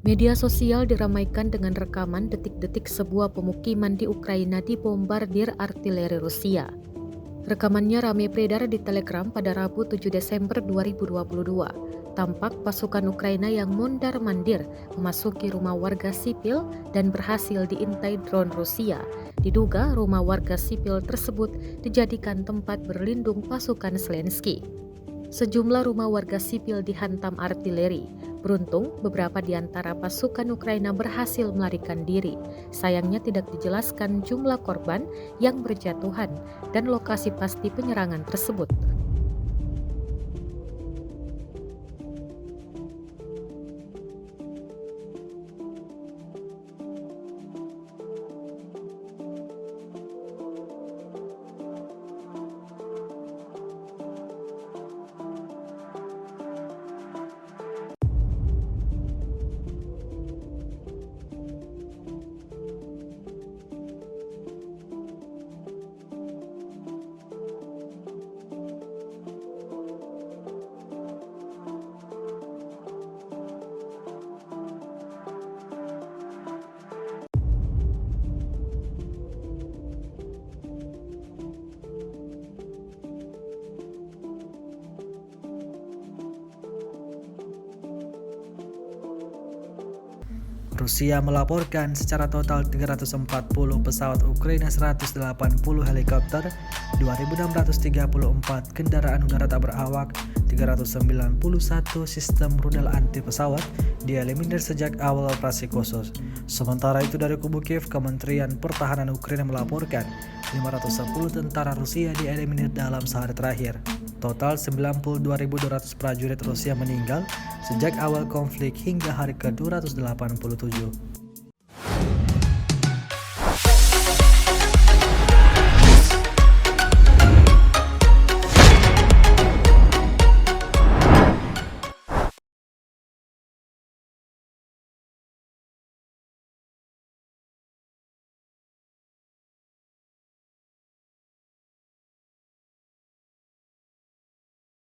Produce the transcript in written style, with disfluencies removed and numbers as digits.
Media sosial diramaikan dengan rekaman detik-detik sebuah pemukiman di Ukraina dibombardir artileri Rusia. Rekamannya ramai beredar di Telegram pada Rabu 7 Desember 2022. Tampak pasukan Ukraina yang mondar-mandir memasuki rumah warga sipil dan berhasil diintai drone Rusia. Diduga rumah warga sipil tersebut dijadikan tempat berlindung pasukan Zelensky. Sejumlah rumah warga sipil dihantam artileri. Beruntung, beberapa di antara pasukan Ukraina berhasil melarikan diri. Sayangnya tidak dijelaskan jumlah korban yang berjatuhan dan lokasi pasti penyerangan tersebut. Rusia melaporkan secara total 340 pesawat Ukraina, 180 helikopter, 2.634 kendaraan udara tak berawak, 391 sistem rudal anti pesawat dieliminir sejak awal operasi khusus. Sementara itu dari kubu Kiev, Kementerian Pertahanan Ukraina melaporkan 510 tentara Rusia dieliminir dalam sehari terakhir. Total 92.200 prajurit Rusia meninggal sejak awal konflik hingga hari ke-287.